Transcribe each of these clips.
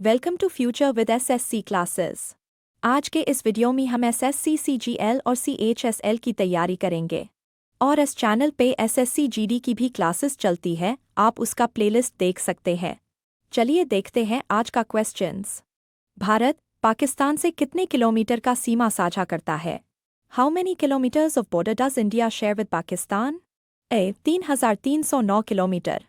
Welcome to future with SSC classes. आज के इस वीडियो में हम एसएससी सीजीएल और सीएचएसएल की तैयारी करेंगे और इस चैनल पे एसएससी जीडी की भी क्लासेस चलती है, आप उसका प्लेलिस्ट देख सकते हैं। चलिए देखते हैं आज का क्वेश्चंस। भारत पाकिस्तान से कितने किलोमीटर का सीमा साझा करता है? How many kilometres of border does India share with Pakistan? A 3,309 kilometre,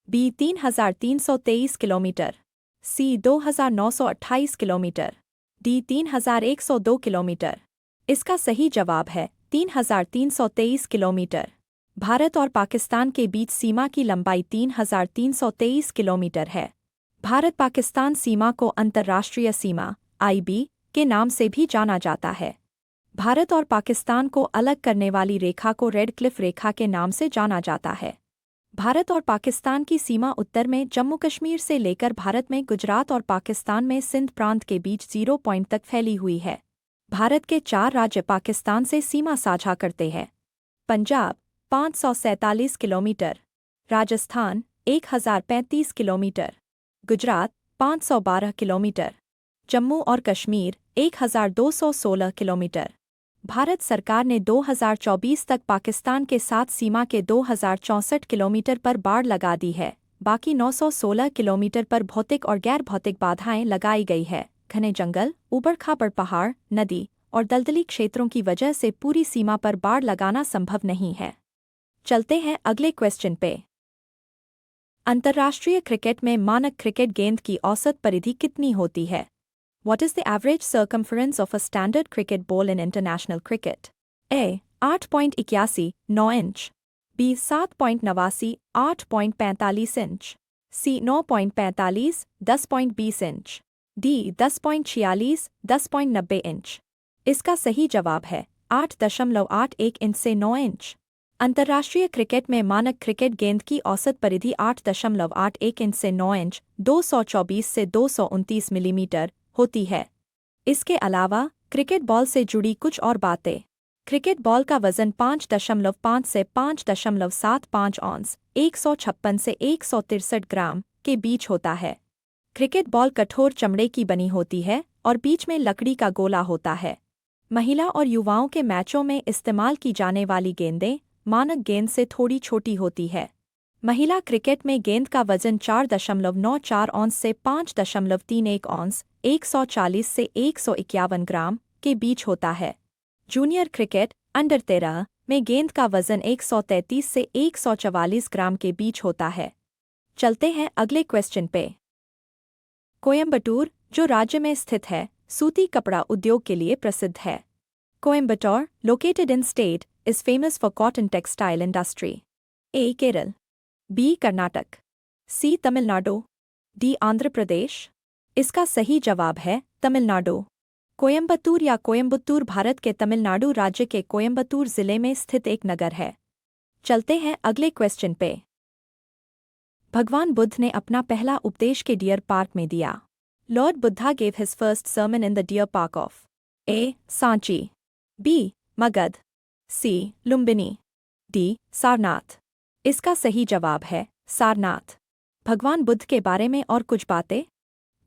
B 3,323 kilometre, C 2,928 kilometre, D 3,102 kilometre. इसका सही जवाब है 3,323 किलोमीटर। भारत और पाकिस्तान के बीच सीमा की लंबाई 3,323 किलोमीटर है। भारत पाकिस्तान सीमा को अंतर्राष्ट्रीय सीमा (आईबी) के नाम से भी जाना जाता है। भारत और पाकिस्तान को अलग करने वाली रेखा को रेड क्लिफ रेखा के नाम से जाना जाता है। भारत और पाकिस्तान की सीमा उत्तर में जम्मू कश्मीर से लेकर भारत में गुजरात और पाकिस्तान में सिंध प्रांत के बीच 0 पॉइंट तक फैली हुई है। भारत के 4 राज्य पाकिस्तान से सीमा साझा करते हैं। Punjab 547 kilometre, Rajasthan 1,035 kilometre, Gujarat 512 kilometre, Jammu और कश्मीर 1,216 किलोमीटर। भारत सरकार ने 2024 तक पाकिस्तान के साथ सीमा के 2,064 किलोमीटर पर बाड़ लगा दी है। बाकी 916 किलोमीटर पर भौतिक और गैर भौतिक बाधाएं लगाई गई है। घने जंगल, ऊबड़-खाबड़ पहाड़, नदी और दलदली क्षेत्रों की वजह से पूरी सीमा पर बाड़ लगाना संभव नहीं है। चलते हैं अगले क्वेश्चन पे। अंतर्राष्ट्रीय क्रिकेट में मानक क्रिकेट गेंद की औसत परिधि कितनी होती है? What is the average circumference of a standard cricket ball in international cricket? A. 8.81 9 inch, B. 7.89 8.45 inch, C. 9.45 10.20 inch, D. 10.46 10.90 inch. इसका सही जवाब है 8.81 इंच से 9 इंच। अंतर्राष्ट्रीय क्रिकेट में मानक क्रिकेट गेंद की औसत परिधि 8.81 इंच से 9 इंच 224 से 229 मिलीमीटर होती है। इसके अलावा क्रिकेट बॉल से जुड़ी कुछ और बातें। क्रिकेट बॉल का वजन 5.5 से 5.75 औंस 156 से 163 ग्राम के बीच होता है। क्रिकेट बॉल कठोर चमड़े की बनी होती है और बीच में लकड़ी का गोला होता है। महिला और युवाओं के मैचों में इस्तेमाल की जाने वाली गेंदें मानक गेंद से थोड़ी छोटी होती है। महिला क्रिकेट में गेंद का वजन 4.94 औंस से 5.31 औंस 140 से 151 ग्राम के बीच होता है। जूनियर क्रिकेट अंडर 13 में गेंद का वजन 133 से 144 ग्राम के बीच होता है। चलते हैं अगले क्वेश्चन पे। कोयम्बटूर, जो राज्य में स्थित है, सूती कपड़ा उद्योग के लिए प्रसिद्ध है। Coimbatore, located in state, is famous for cotton textile industry. A. Kerala, B. Karnataka, C. Tamil Nadu, D. Andhra Pradesh. इसका सही जवाब है तमिलनाडु। कोयम्बतूर या कोयम्बतूर भारत के तमिलनाडु राज्य के कोयम्बतूर जिले में स्थित एक नगर है। चलते हैं अगले क्वेश्चन पे। भगवान बुद्ध ने अपना पहला उपदेश के डियर पार्क में दिया। Lord Buddha gave his first sermon in the deer park of A. Sanchi, B. Magadh, C. Lumbini, D. Sarnath. इसका सही जवाब है सारनाथ। भगवान बुद्ध के बारे में और कुछ बातें।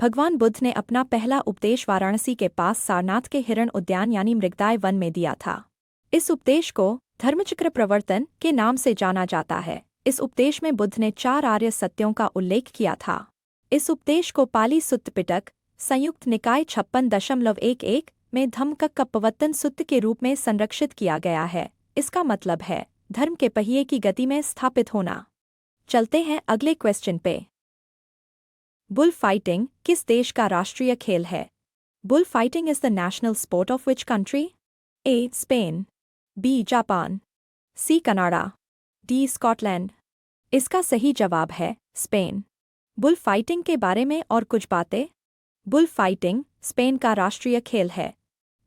भगवान बुद्ध ने अपना पहला उपदेश वाराणसी के पास सारनाथ के हिरण उद्यान यानी मृगदाय वन में दिया था। इस उपदेश को धर्मचक्र प्रवर्तन के नाम से जाना जाता है। इस उपदेश में बुद्ध ने 4 आर्य सत्यों का उल्लेख किया था। इस उपदेश को पाली सुत्त पिटक संयुक्त निकाय 56.11 में धम्मचक्र सुत्त के रूप में संरक्षित किया गया है। इसका मतलब है धर्म के पहिए की गति में स्थापित होना। चलते हैं अगले क्वेश्चन पे। बुल फाइटिंग किस देश का राष्ट्रीय खेल है? Bull fighting is the national sport of which country? A. Spain, B. Japan, C. Canada, D. Scotland. इसका सही जवाब है स्पेन। बुल फाइटिंग के बारे में और कुछ बातें। बुल फाइटिंग स्पेन का राष्ट्रीय खेल है।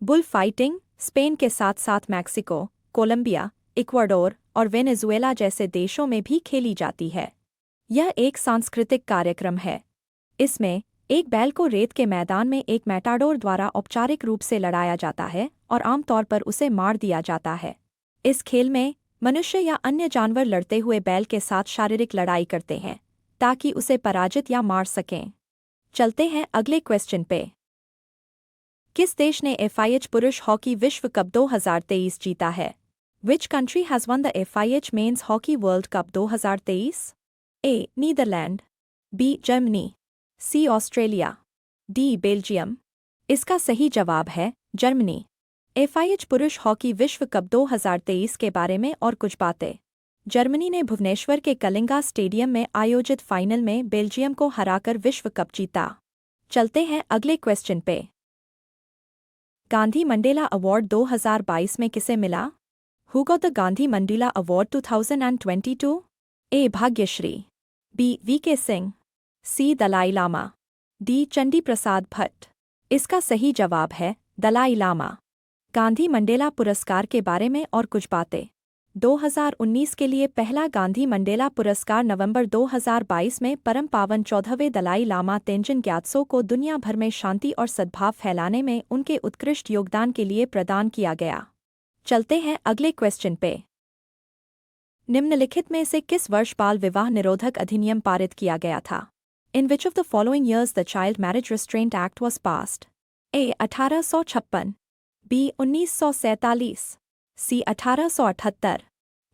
बुल फाइटिंग स्पेन के साथ साथ मैक्सिको, कोलंबिया, इक्वाडोर और वेनेजुएला जैसे देशों में भी खेली जाती है। यह एक सांस्कृतिक कार्यक्रम है। इसमें एक बैल को रेत के मैदान में एक मैटाडोर द्वारा औपचारिक रूप से लड़ाया जाता है और आमतौर पर उसे मार दिया जाता है। इस खेल में मनुष्य या अन्य जानवर लड़ते हुए बैल के साथ शारीरिक लड़ाई करते हैं ताकि उसे पराजित या मार सकें। चलते हैं अगले क्वेश्चन पे। किस देश ने FIH पुरुष हॉकी विश्व कप 2023 जीता है? Which country has won the FIH Men's Hockey World Cup 2023? A. Netherlands, B. Germany, C. Australia, D. Belgium. इसका सही जवाब है जर्मनी। FIH पुरुष हॉकी विश्व कप 2023 के बारे में और कुछ बातें। जर्मनी ने भुवनेश्वर के कलिंगा स्टेडियम में आयोजित फाइनल में बेल्जियम को हराकर विश्व कप जीता। चलते हैं अगले क्वेश्चन पे। गांधी मंडेला अवार्ड 2022 में किसे मिला? Who got the Gandhi Mandela Award 2022? A. Bhagyashree, B. VK Singh, C. Dalai Lama, D. Chandi Prasad Bhatt. इसका सही जवाब है दलाई लामा। गांधी मंडेला पुरस्कार के बारे में और कुछ बातें। 2019 के लिए पहला गांधी मंडेला पुरस्कार नवंबर 2022 में परम पावन 14वें दलाई लामा तेंजिन ग्यात्सो को दुनिया भर में शांति और सद्भाव फैलाने में उनके उत्कृष्ट योगदान के लिए प्रदान किया गया। चलते हैं अगले क्वेश्चन पे। निम्नलिखित में से किस वर्ष बाल विवाह निरोधक अधिनियम पारित किया गया था? In which of the following years the Child Marriage Restraint Act was passed? A. 1856, B. 1947, C. 1878,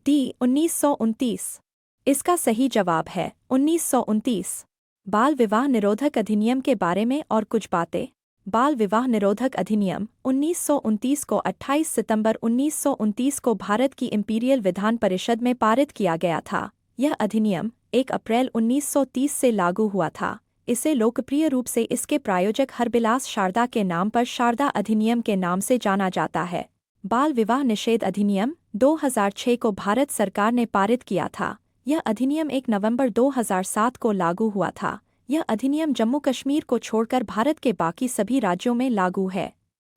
D. 1929। इसका सही जवाब है 1929। बाल विवाह निरोधक अधिनियम के बारे में और कुछ बातें। बाल विवाह निरोधक अधिनियम 1929 को 28 सितंबर 1929 को भारत की इंपीरियल विधान परिषद में पारित किया गया था। यह अधिनियम 1 अप्रैल 1930 से लागू हुआ था। इसे लोकप्रिय रूप से इसके प्रायोजक हरबिलास शारदा के नाम पर शारदा अधिनियम के नाम से जाना जाता है। बाल विवाह निषेध अधिनियम 2006 को भारत सरकार ने पारित किया था। यह अधिनियम 1 नवंबर 2007 को लागू हुआ था। यह अधिनियम जम्मू कश्मीर को छोड़कर भारत के बाकी सभी राज्यों में लागू है।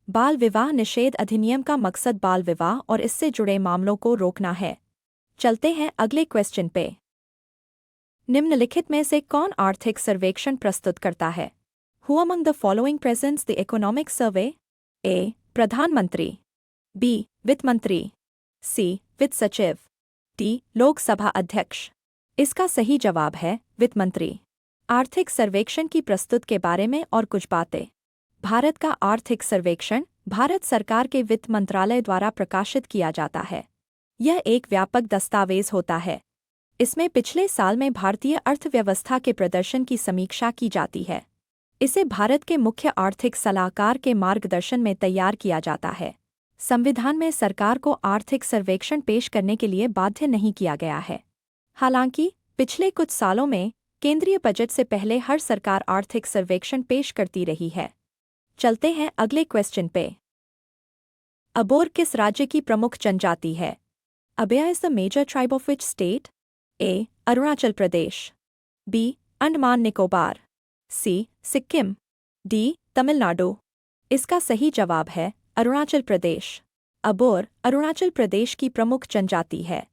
बाल विवाह निषेध अधिनियम का मकसद बाल विवाह और इससे जुड़े मामलों को रोकना है। चलते हैं अगले क्वेश्चन पे। निम्नलिखित में से कौन आर्थिक सर्वेक्षण प्रस्तुत करता है? Who among the following presents the economic survey? A. प्रधानमंत्री, B. वित्त मंत्री, C. वित्त सचिव, D. लोकसभा अध्यक्ष। इसका सही जवाब है वित्त मंत्री। आर्थिक सर्वेक्षण की प्रस्तुत के बारे में और कुछ बातें। भारत का आर्थिक सर्वेक्षण भारत सरकार के वित्त मंत्रालय द्वारा प्रकाशित किया जाता है। यह एक व्यापक दस्तावेज होता है। इसमें पिछले साल में भारतीय अर्थव्यवस्था के प्रदर्शन की समीक्षा की जाती है। इसे भारत के मुख्य आर्थिक सलाहकार के मार्गदर्शन में तैयार किया जाता है। संविधान में सरकार को आर्थिक सर्वेक्षण पेश करने के लिए बाध्य नहीं किया गया है। हालांकि पिछले कुछ सालों में केंद्रीय बजट से पहले हर सरकार आर्थिक सर्वेक्षण पेश करती रही है। चलते हैं अगले क्वेश्चन पे। अबोर किस राज्य की प्रमुख जनजाति है? अबेया is the major tribe of which state? A. Arunachal Pradesh, B. Andaman Nicobar, C. Sikkim, D. Tamil Nadu. इसका सही जवाब है अरुणाचल प्रदेश। अबोर अरुणाचल प्रदेश की प्रमुख जनजाति है।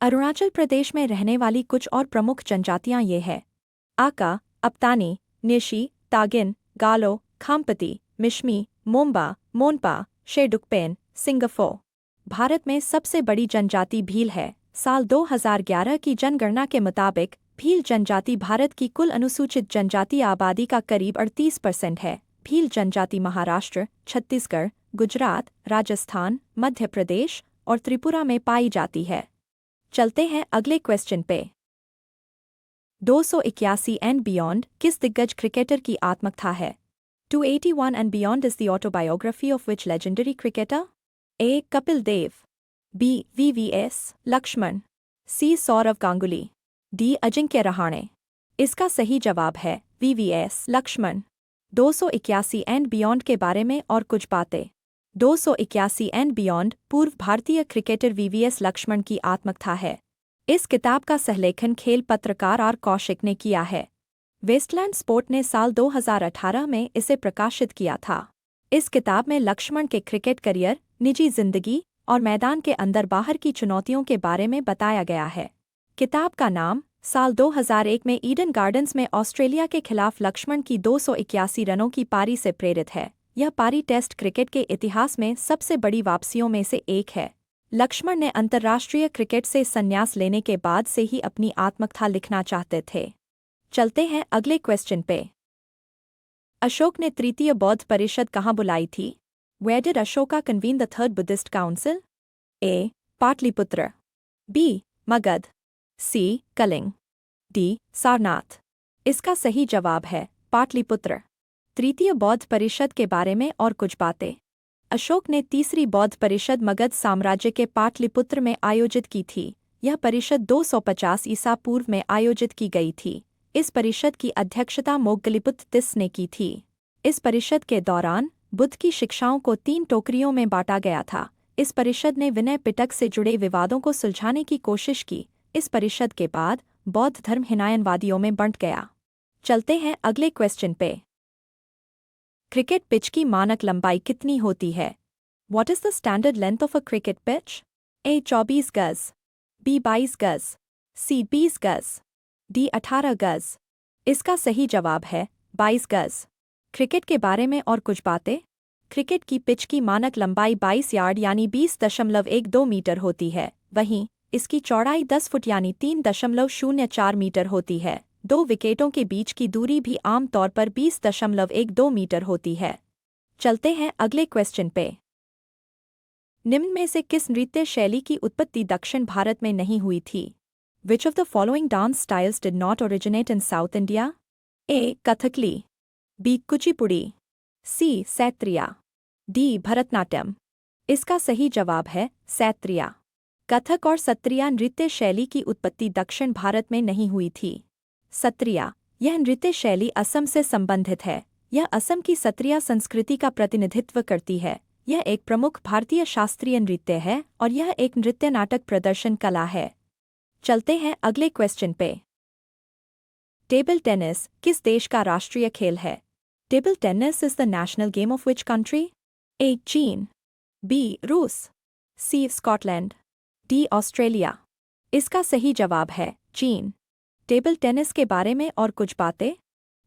अरुणाचल प्रदेश में रहने वाली कुछ और प्रमुख जनजातियां ये हैं: आका, अपतानी, निशी, तागिन, गालो, खामपति, मिशमी, मोम्बा, मोनपा, शेडुकपेन, सिंगाफो। भारत में सबसे बड़ी जनजाति भील है। साल 2011 की जनगणना के मुताबिक भील जनजाति भारत की कुल अनुसूचित जनजाति आबादी का करीब 38% है। भील जनजाति महाराष्ट्र, छत्तीसगढ़, गुजरात, राजस्थान, मध्य प्रदेश और त्रिपुरा में पाई जाती है। चलते हैं अगले क्वेश्चन पे। 281 एंड बियॉन्ड किस दिग्गज क्रिकेटर की आत्मकथा है? 281 and beyond is the autobiography of which legendary cricketer? A. Kapil Dev, B. VVS Laxman, C. Sourav Ganguly, D. Ajinkya Rahane. इसका सही जवाब है VVS लक्ष्मण। 281 एंड बियॉन्ड के बारे में और कुछ बातें। 281 एंड बियॉन्ड पूर्व भारतीय क्रिकेटर VVS लक्ष्मण की आत्मकथा है। इस किताब का सहलेखन खेल पत्रकार आर कौशिक ने किया है। वेस्टलैंड स्पोर्ट ने साल 2018 में इसे प्रकाशित किया था। इस किताब में लक्ष्मण के क्रिकेट करियर, निजी जिंदगी और मैदान के अंदर बाहर की चुनौतियों के बारे में बताया गया है। किताब का नाम साल 2001 में ईडन गार्डन्स में ऑस्ट्रेलिया के खिलाफ लक्ष्मण की 281 रनों की पारी से प्रेरित है। यह पारी टेस्ट क्रिकेट के इतिहास में सबसे बड़ी वापसियों में से एक है। लक्ष्मण ने अंतर्राष्ट्रीय क्रिकेट से संन्यास लेने के बाद से ही अपनी आत्मकथा लिखना चाहते थे। चलते हैं अगले क्वेश्चन पे। अशोक ने तृतीय बौद्ध परिषद कहाँ बुलाई थी? Where did Ashoka convene the third Buddhist council? A. Pataliputra, B. Magadh, C. Kalinga, D. Sarnath. इसका सही जवाब है पाटलिपुत्र। तृतीय बौद्ध परिषद के बारे में और कुछ बातें। अशोक ने तीसरी बौद्ध परिषद मगध साम्राज्य के पाटलिपुत्र में आयोजित की थी। यह परिषद 250 ईसा पूर्व में आयोजित की गई थी। इस परिषद की अध्यक्षता मोग्गलिपुत्र तिस ने की थी। इस परिषद के दौरान बुद्ध की शिक्षाओं को 3 टोकरियों में बांटा गया था। इस परिषद ने विनय पिटक से जुड़े विवादों को सुलझाने की कोशिश की। इस परिषद के बाद बौद्ध धर्म हिनायनवादियों में बंट गया। चलते हैं अगले क्वेश्चन पे। क्रिकेट पिच की मानक लंबाई कितनी होती है? What is the standard length of a cricket pitch? A. 24 गज, B. 22 गज, C. 20 गज, D. 18 गज। इसका सही जवाब है 22 गज। क्रिकेट के बारे में और कुछ बातें। क्रिकेट की पिच की मानक लंबाई 22 यार्ड यानी 20.12 मीटर होती है। वहीं इसकी चौड़ाई 10 फुट यानी 3.04 मीटर होती है। 2 विकेटों के बीच की दूरी भी आम तौर पर 20.12 मीटर होती है। चलते हैं अगले क्वेश्चन पे। निम्न में से किस नृत्य शैली की उत्पत्ति दक्षिण भारत में नहीं हुई थी? Which of the following dance styles did not originate in South India? A. Kathakali, B. Kuchipudi, C. सैत्रिया, D. Bharatanatyam. इसका सही जवाब है सैत्रिया। कथक और सत्रिया नृत्य शैली की उत्पत्ति दक्षिण भारत में नहीं हुई थी। सत्रिया यह नृत्य शैली असम से संबंधित है। यह असम की सत्रिया संस्कृति का प्रतिनिधित्व करती है। यह एक प्रमुख भारतीय शास्त्रीय नृत्य है और यह एक नृत्य नाटक प्रदर्शन कला है। चलते हैं अगले क्वेश्चन पे। टेबल टेनिस किस देश का राष्ट्रीय खेल है? Table tennis is the national game of which country? A. चीन, B. रूस, C. Scotland, D. ऑस्ट्रेलिया। इसका सही जवाब है चीन। टेबल टेनिस के बारे में और कुछ बातें।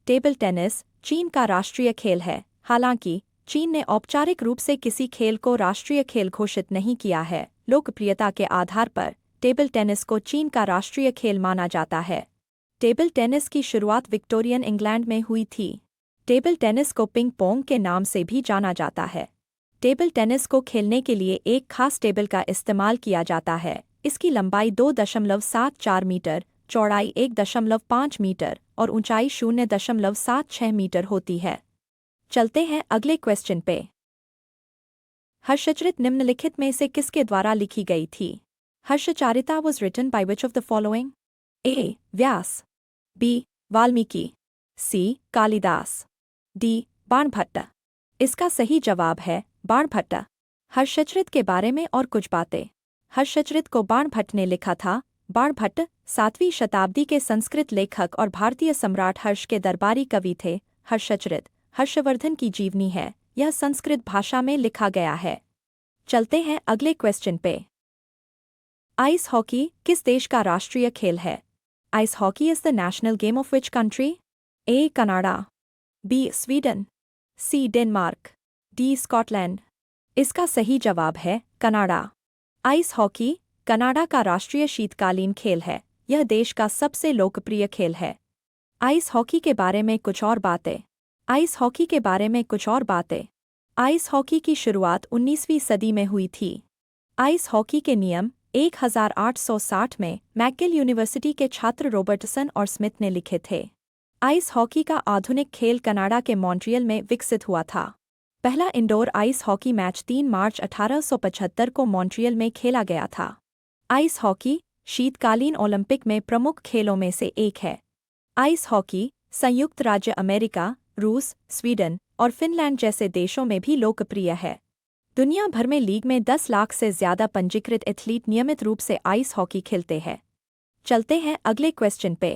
टेबल टेनिस चीन का राष्ट्रीय खेल है। हालांकि चीन ने औपचारिक रूप से किसी खेल को राष्ट्रीय खेल घोषित नहीं किया है। लोकप्रियता के आधार पर टेबल टेनिस को चीन का राष्ट्रीय खेल माना जाता है। टेबल टेनिस की शुरुआत विक्टोरियन इंग्लैंड में हुई थी। टेबल टेनिस को पिंग पोंग के नाम से भी जाना जाता है। टेबल टेनिस को खेलने के लिए एक खास टेबल का इस्तेमाल किया जाता है। इसकी लंबाई 2.74 मीटर, चौड़ाई 1.5 मीटर और ऊंचाई 0.76 मीटर होती है। चलते हैं अगले क्वेश्चन पे। हर्षचरित निम्नलिखित में से किसके द्वारा लिखी गई थी? Harshacharita was written by which of the following? A. Vyasa, B. Valmiki, C. Kalidasa, D. Banabhatta. इसका सही जवाब है बाणभट्ट। हर्षचरित के बारे में और कुछ बातें। हर्षचरित को बाणभट्ट ने लिखा था। बाणभट्ट 7वीं शताब्दी के संस्कृत लेखक और भारतीय सम्राट हर्ष के दरबारी कवि थे। हर्षचरित हर्षवर्धन की जीवनी है। यह संस्कृत भाषा में लिखा गया है। चलते हैं अगले क्वेश्चन पे। आइस हॉकी किस देश का राष्ट्रीय खेल है? Ice hockey is the national game of which country? A. Canada, B. Sweden, C. Denmark, D. Scotland. इसका सही जवाब है कनाडा। आइस हॉकी कनाडा का राष्ट्रीय शीतकालीन खेल है। यह देश का सबसे लोकप्रिय खेल है। आइस हॉकी के बारे में कुछ और बातें। आइस हॉकी के बारे में कुछ और बातें। आइस हॉकी की शुरुआत 19वीं सदी में हुई थी। आइस हॉकी के नियम 1860 में मैकगिल यूनिवर्सिटी के छात्र रॉबर्टसन और स्मिथ ने लिखे थे। आइस हॉकी का आधुनिक खेल कनाडा के मॉन्ट्रियल में विकसित हुआ था। पहला इंडोर आइस हॉकी मैच 3 मार्च 1875 को मॉन्ट्रियल में खेला गया था। आइस हॉकी शीतकालीन ओलंपिक में प्रमुख खेलों में से एक है। आइस हॉकी संयुक्त राज्य अमेरिका, रूस, स्वीडन और फिनलैंड जैसे देशों में भी लोकप्रिय है। दुनिया भर में लीग में 10 लाख से ज्यादा पंजीकृत एथलीट नियमित रूप से आइस हॉकी खेलते हैं। चलते हैं अगले क्वेश्चन पे।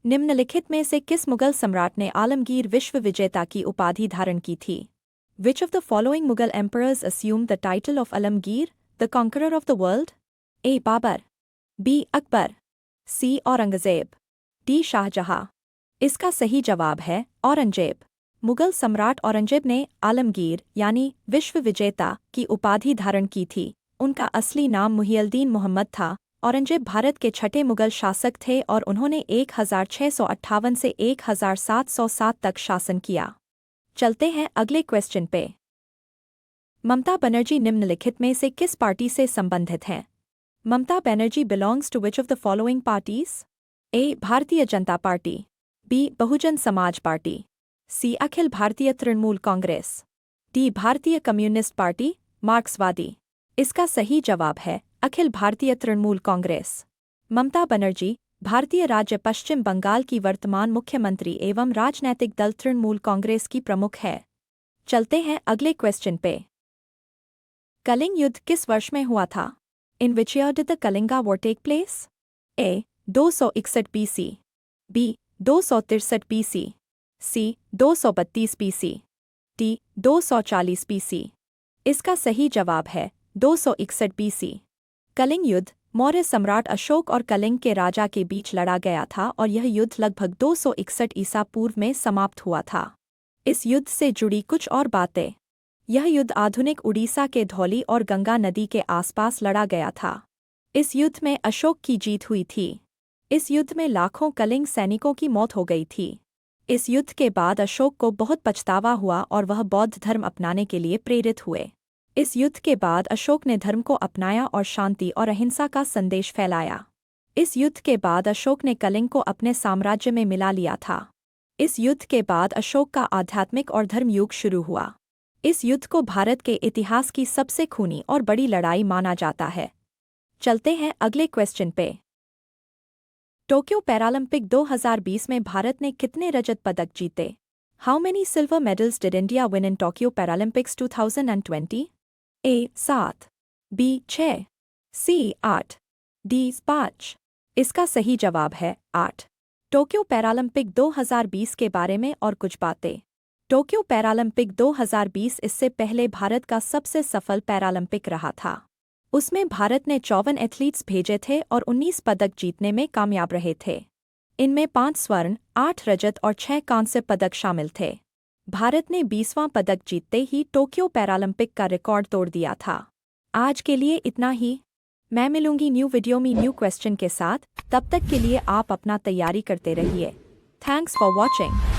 निम्नलिखित में से किस मुगल सम्राट ने आलमगीर विश्व विजेता की उपाधि धारण की थी? Which of the following Mughal emperors assumed the title of Alamgir, the conqueror of the world? A. Babar, B. Akbar, C. Aurangzeb, D. Shahjahan. इसका सही जवाब है औरंगजेब। मुगल सम्राट औरंगजेब ने आलमगीर यानी विश्व विजेता की उपाधि धारण की थी। उनका असली नाम मुहियद्दीन मोहम्मद था। औरंगजेब भारत के छठे मुगल शासक थे और उन्होंने 1658 से 1707 तक शासन किया। चलते हैं अगले क्वेश्चन पे। ममता बनर्जी निम्नलिखित में से किस पार्टी से संबंधित हैं? Mamata Banerjee belongs to which of the following parties? A. Bharatiya Janata party, B. Bahujan Samaj party, C. Akhil Bharatiya Trinamool Congress, D. भारतीय कम्युनिस्ट पार्टी मार्क्सवादी। इसका सही जवाब है अखिल भारतीय तृणमूल कांग्रेस। ममता बनर्जी भारतीय राज्य पश्चिम बंगाल की वर्तमान मुख्यमंत्री एवं राजनैतिक दल तृणमूल कांग्रेस की प्रमुख है। चलते हैं अगले क्वेश्चन पे। कलिंग युद्ध किस वर्ष में हुआ था? In which year did the Kalinga war take place? A. 261 BC, B. 263 BC, C. 232 BC, D. 240 BC। इसका सही जवाब है 261 BC। कलिंग युद्ध मौर्य सम्राट अशोक और कलिंग के राजा के बीच लड़ा गया था और यह युद्ध लगभग 261 ईसा पूर्व में समाप्त हुआ था। इस युद्ध से जुड़ी कुछ और बातें। यह युद्ध आधुनिक उड़ीसा के धौली और गंगा नदी के आसपास लड़ा गया था। इस युद्ध में अशोक की जीत हुई थी। इस युद्ध में लाखों कलिंग सैनिकों की मौत हो गई थी। इस युद्ध के बाद अशोक को बहुत पछतावा हुआ और वह बौद्ध धर्म अपनाने के लिए प्रेरित हुए। इस युद्ध के बाद अशोक ने धर्म को अपनाया और शांति और अहिंसा का संदेश फैलाया। इस युद्ध के बाद अशोक ने कलिंग को अपने साम्राज्य में मिला लिया था। इस युद्ध के बाद अशोक का आध्यात्मिक और धर्म युग शुरू हुआ। इस युद्ध को भारत के इतिहास की सबसे खूनी और बड़ी लड़ाई माना जाता है। चलते हैं अगले क्वेश्चन पे। टोक्यो पैरालंपिक 2020 में भारत ने कितने रजत पदक जीते? How many silver medals did India win in Tokyo Paralympics 2020? A. 7, B. 6, C. 8, D. 5। इसका सही जवाब है 8। टोक्यो पैरालंपिक 2020 के बारे में और कुछ बातें। टोक्यो पैरालंपिक 2020 इससे पहले भारत का सबसे सफल पैरालंपिक रहा था। उसमें भारत ने 54 एथलीट्स भेजे थे और 19 पदक जीतने में कामयाब रहे थे। इनमें 5 स्वर्ण, 8 रजत और 6 कांस्य पदक शामिल थे। भारत ने 20वां पदक जीतते ही टोक्यो पैरालंपिक का रिकॉर्ड तोड़ दिया था। आज के लिए इतना ही। मैं मिलूंगी न्यू वीडियो में न्यू क्वेश्चन के साथ। तब तक के लिए आप अपना तैयारी करते रहिए। Thanks for watching.